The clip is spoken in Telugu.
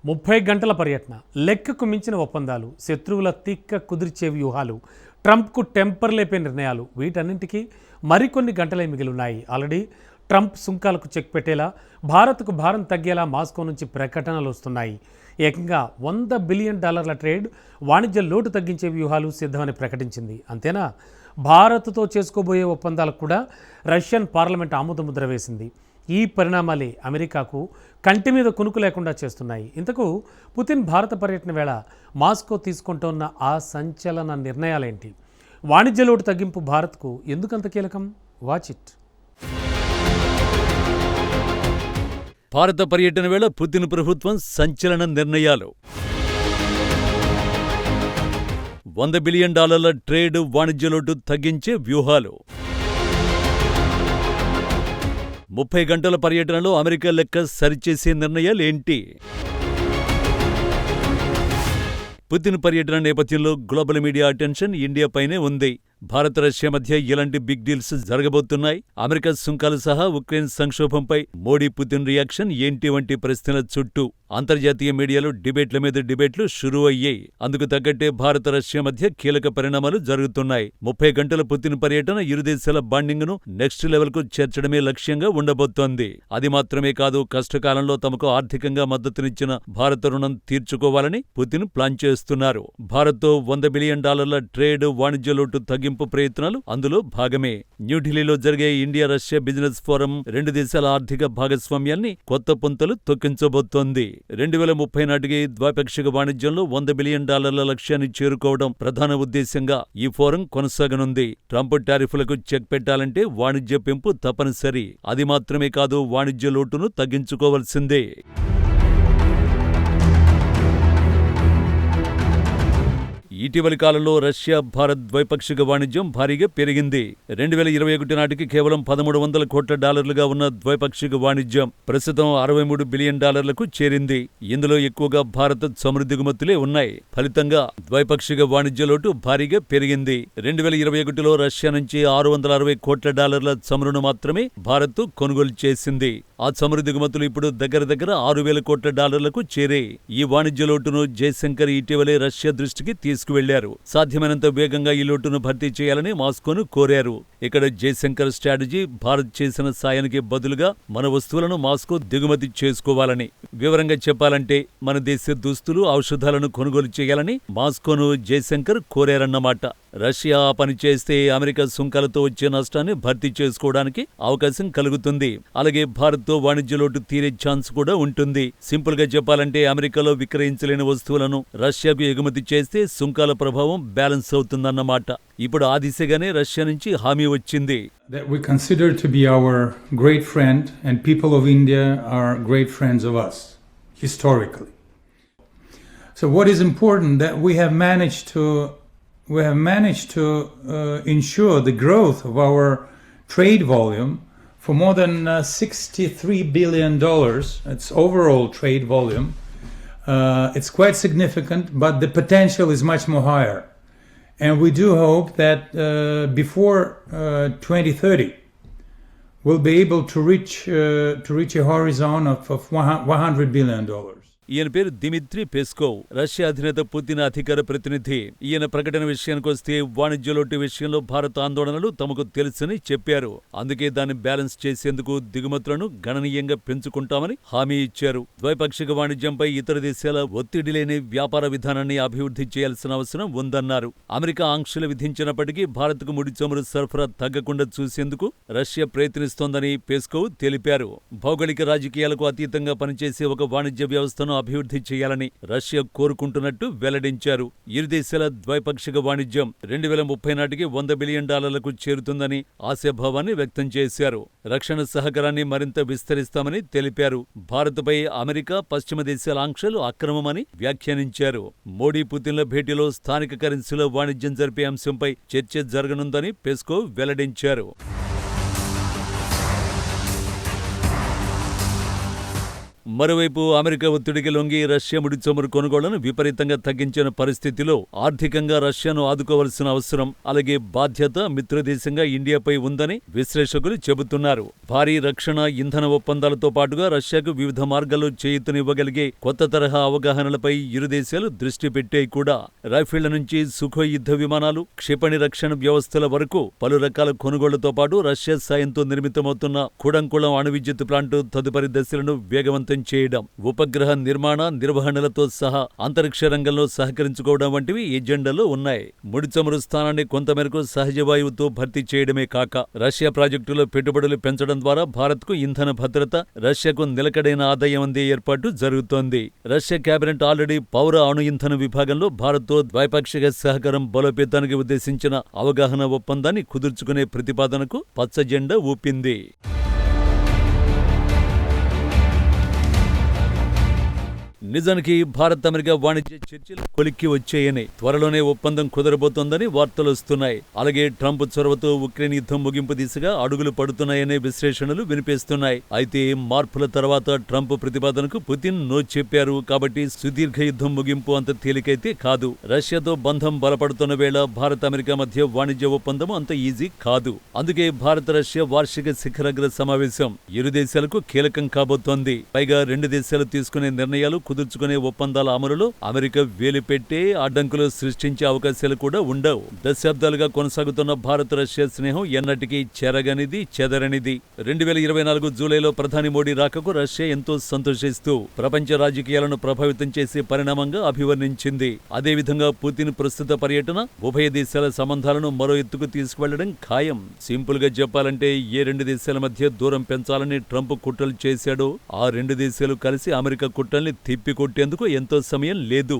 30 గంటల పర్యటన, లెక్కకు మించిన ఒప్పందాలు, శత్రువుల తిక్క కుదిర్చే వ్యూహాలు, ట్రంప్కు టెంపర్ లేపే నిర్ణయాలు, వీటన్నింటికీ మరికొన్ని గంటలే మిగిలిన్నాయి. ఆల్రెడీ ట్రంప్ సుంకాలకు చెక్ పెట్టేలా, భారత్కు భారం తగ్గేలా మాస్కో నుంచి ప్రకటనలు వస్తున్నాయి. ఏకంగా $100 బిలియన్ ట్రేడ్, వాణిజ్య లోటు తగ్గించే వ్యూహాలు సిద్ధమని ప్రకటించింది. అంతేనా, భారత్తో చేసుకోబోయే ఒప్పందాలకు కూడా రష్యన్ పార్లమెంట్ ఆమోదముద్ర వేసింది. ఈ పరిణామాలే అమెరికాకు కంటి మీద కునుకు లేకుండా చేస్తున్నాయి. ఇంతకు పుతిన్ భారత పర్యటన వేళ మాస్కో తీసుకుంటున్న ఆ సంచలన నిర్ణయాలేంటి? వాణిజ్య లోటు తగ్గింపు భారత్కు ఎందుకంత కీలకం? Watch it. భారత పర్యటన వేళ పుతిన్ ప్రభుత్వం సంచలన నిర్ణయాలు. $100 బిలియన్ ట్రేడ్, వాణిజ్య లోటు తగ్గించే వ్యూహాలు. 30 గంటల పర్యటనలో అమెరికా లెక్క సరిచేసే నిర్ణయాలేంటి? పుతిన్ పర్యటన నేపథ్యంలో గ్లోబల్ మీడియా అటెన్షన్ ఇండియాపైనే ఉంది. భారత్ రష్యా మధ్య ఎలాంటి బిగ్ డీల్స్ జరగబోతున్నాయి? అమెరికా సుంకాలు సహా ఉక్రెయిన్ సంక్షోభంపై మోడీ పుతిన్ రియాక్షన్ ఏంటి వంటి ప్రశ్నల చుట్టూ అంతర్జాతీయ మీడియాలో డిబేట్ల మీద డిబేట్లు షురూ అయ్యాయి. అందుకు తగ్గట్టే భారత రష్యా మధ్య కీలక పరిణామాలు జరుగుతున్నాయి. 30 గంటల పుతిన్ పర్యటన ఇరు దేశాల బాండింగ్ను నెక్స్ట్ లెవెల్కు చేర్చడమే లక్ష్యంగా ఉండబోతోంది. అది మాత్రమే కాదు, కష్టకాలంలో తమకు ఆర్థికంగా మద్దతునిచ్చిన భారత రుణం తీర్చుకోవాలని పుతిన్ ప్లాన్ చేస్తున్నారు. భారత్తో $100 బిలియన్ ట్రేడ్, వాణిజ్య లోటు తగ్గింపు ప్రయత్నాలు అందులో భాగమే. న్యూఢిల్లీలో జరిగే ఇండియా రష్యా బిజినెస్ ఫోరం రెండు దేశాల ఆర్థిక భాగస్వామ్యాన్ని కొత్త పుంతలు తొక్కించబోతోంది. 2030 నాటికి ద్వైపాక్షిక వాణిజ్యంలో $100 బిలియన్ లక్ష్యాన్ని చేరుకోవడం ప్రధాన ఉద్దేశంగా ఈ ఫోరం కొనసాగనుంది. ట్రంప్ టారిఫ్లకు చెక్ పెట్టాలంటే వాణిజ్య పెంపు తప్పనిసరి. అది మాత్రమే కాదు, వాణిజ్య లోటును తగ్గించుకోవాల్సిందే. ఇటీవలి కాలంలో రష్యా భారత్ ద్వైపాక్షిక వాణిజ్యం భారీగా పెరిగింది. 2021 నాటికి కేవలం $1,300 కోట్ల ఉన్న ద్వైపాక్షిక వాణిజ్యం ప్రస్తుతం $63 బిలియన్ చేరింది. ఇందులో ఎక్కువగా భారత చమురు దిగుమతులే ఉన్నాయి. ఫలితంగా ద్వైపాక్షిక వాణిజ్య లోటు భారీగా పెరిగింది. 2021లో రష్యా నుంచి $660 కోట్ల చమురును మాత్రమే భారత్ కొనుగోలు చేసింది. ఆ చమురు దిగుమతులు ఇప్పుడు దగ్గర $6,000 కోట్ల చేరాయి. ఈ వాణిజ్య లోటును జయశంకర్ ఇటీవలే రష్యా దృష్టికి తీసుకువెళ్లారు. సాధ్యమైనంత వేగంగా ఈ లోటును భర్తీ చేయాలని మాస్కోను కోరారు. ఇక్కడ జయశంకర్ స్ట్రాటజీ భారత్ చేసిన సాయానికి బదులుగా మన వస్తువులను మాస్కో దిగుమతి చేసుకోవాలని. వివరంగా చెప్పాలంటే మన దేశ దుస్తులు, ఔషధాలను కొనుగోలు చేయాలని మాస్కోను జయశంకర్ కోరారన్నమాట. రష్యా ఆ పని చేస్తే అమెరికా సుంకాలతో వచ్చే నష్టాన్ని భర్తీ చేసుకోవడానికి అవకాశం కలుగుతుంది. అలాగే భారత్తో వాణిజ్య లోటు తీరే ఛాన్స్ కూడా ఉంటుంది. సింపుల్ గా చెప్పాలంటే అమెరికాలో విక్రయించలేని వస్తువులను రష్యాకు ఎగుమతి చేస్తే సుంకాల ప్రభావం బ్యాలెన్స్ అవుతుందన్నమాట. ఇప్పుడు ఆ దిశగానే రష్యా నుంచి హామీ వచ్చింది. That we consider to be our great friend, and people of India are great friends of us historically. So what is important that we have managed to ensure the growth of our trade volume for more than $63 billion. It's overall trade volume. It's quite significant, but the potential is much more higher. And we do hope that before 2030, we'll be able to reach a horizon of $100 billion. ఈయన పేరు దిమిత్రీ పెస్కోవ్, రష్యా అధినేత పుతిన్ అధికార ప్రతినిధి. ఈయన ప్రకటన విషయానికొస్తే వాణిజ్య లోటు విషయంలో భారత్ ఆందోళనలు తమకు తెలుసని చెప్పారు. అందుకే దాన్ని బ్యాలెన్స్ చేసేందుకు దిగుమతులను గణనీయంగా పెంచుకుంటామని హామీ ఇచ్చారు. ద్వైపాక్షిక వాణిజ్యంపై ఇతర దేశాల ఒత్తిడి లేని వ్యాపార విధానాన్ని అభివృద్ధి చేయాల్సిన అవసరం ఉందన్నారు. అమెరికా ఆంక్షలు విధించినప్పటికీ భారత్కు ముడి చమురు సరఫరా తగ్గకుండా చూసేందుకు రష్యా ప్రయత్నిస్తోందని పెస్కోవ్ తెలిపారు. భౌగోళిక రాజకీయాలకు అతీతంగా పనిచేసే ఒక వాణిజ్య వ్యవస్థను అభివృద్ధి చేయాలని రష్యా కోరుకుంటున్నట్టు వెల్లడించారు. ఇరు దేశాల ద్వైపాక్షిక వాణిజ్యం 2030 నాటికి $100 బిలియన్ చేరుతుందని ఆశాభావాన్ని వ్యక్తం చేశారు. రక్షణ సహకారాన్ని మరింత విస్తరిస్తామని తెలిపారు. భారత్పై అమెరికా, పశ్చిమ దేశాల ఆంక్షలు అక్రమమని వ్యాఖ్యానించారు. మోడీ పుతిన్ల భేటీలో స్థానిక కరెన్సీలో వాణిజ్యం జరిపే అంశంపై చర్చ జరగనుందని పెస్కోవ్ మరోవైపు అమెరికా ఒత్తిడికి లొంగి రష్యా ముడి చమురు కొనుగోళ్లను విపరీతంగా తగ్గించిన పరిస్థితిలో ఆర్థికంగా రష్యాను ఆదుకోవాల్సిన అవసరం అలాగే బాధ్యత మిత్రదేశంగా ఇండియాపై ఉందని విశ్లేషకులు చెబుతున్నారు. భారీ రక్షణ ఇంధన ఒప్పందాలతో పాటుగా రష్యాకు వివిధ మార్గాల్లో చేయూతనివ్వగలిగే కొత్త తరహా అవగాహనలపై ఇరు దేశాలు దృష్టి పెట్టాయి కూడా. రైఫిళ్ల నుంచి సుఖోయ్ యుద్ధ విమానాలు, క్షిపణి రక్షణ వ్యవస్థల వరకు పలు రకాల కొనుగోళ్లతో పాటు రష్యా సాయంతో నిర్మితమవుతున్న కుడంకుళం అణు విద్యుత్ ప్లాంటు తదుపరి దశలను వేగవంతం చేయడం, ఉపగ్రహ నిర్మాణ నిర్వహణలతో సహా అంతరిక్ష రంగంలో సహకరించుకోవడం వంటివి ఎజెండాలో ఉన్నాయి. ముడి చమురు స్థానాన్ని కొంతమేరకు సహజ వాయువుతో భర్తీ చేయడమే కాక రష్యా ప్రాజెక్టులో పెట్టుబడులు పెంచడం ద్వారా భారత్కు ఇంధన భద్రత, రష్యాకు నిలకడైన ఆదాయం అందే ఏర్పాటు జరుగుతోంది. రష్యా కేబినెట్ ఆల్రెడీ పౌర అణు ఇంధన విభాగంలో భారత్తో ద్వైపాక్షిక సహకారం బలోపేతానికి ఉద్దేశించిన అవగాహన ఒప్పందాన్ని కుదుర్చుకునే ప్రతిపాదనకు పచ్చజెండా ఊపింది. నిజానికి భారత్ అమెరికా వాణిజ్య చర్చలు కొలిక్కి వచ్చాయని, త్వరలోనే ఒప్పందం కుదరబోతోందని వార్తలొస్తున్నాయి. అలాగే ట్రంప్ చొరవతో ఉక్రెయిన్ యుద్ధం ముగింపు దిశగా అడుగులు పడుతున్నాయనే విశ్లేషణలు వినిపిస్తున్నాయి. అయితే మార్పుల తర్వాత ట్రంప్ ప్రతిపాదనకు పుతిన్ నో చెప్పారు. కాబట్టి సుదీర్ఘ యుద్ధం ముగింపు అంత తేలికైతే కాదు. రష్యాతో బంధం బలపడుతున్న వేళ భారత్ అమెరికా మధ్య వాణిజ్య ఒప్పందం అంత ఈజీ కాదు. అందుకే భారత రష్యా వార్షిక శిఖరాగ్ర సమావేశం ఇరు దేశాలకు కీలకం కాబోతోంది. పైగా రెండు దేశాలు తీసుకునే నిర్ణయాలు కుదుర్చుకునే ఒప్పందాల అమలులో అమెరికా వేలు పెట్టే అడ్డంకులు సృష్టించే అవకాశాలు కూడా ఉండవు. దశాబ్దాలుగా కొనసాగుతున్న భారత్ రష్యా స్నేహం ఎన్నటికీ చెరగనిది, చెదరనిది. 2024 జూలైలో ప్రధాని మోడీ రాకకు రష్యా ఎంతో సంతోషిస్తూ ప్రపంచ రాజకీయాలను ప్రభావితం చేసే పరిణామంగా అభివర్ణించింది. అదేవిధంగా పుతిన్ ప్రస్తుత పర్యటన ఉభయ దేశాల సంబంధాలను మరో ఎత్తుకు తీసుకువెళ్లడం ఖాయం. సింపుల్ గా చెప్పాలంటే ఏ రెండు దేశాల మధ్య దూరం పెంచాలని ట్రంప్ కుట్రలు చేశాడో ఆ రెండు దేశాలు కలిసి అమెరికా కుట్రల్ని తిప్పికొట్టేందుకు ఎంతో సమయం లేదు.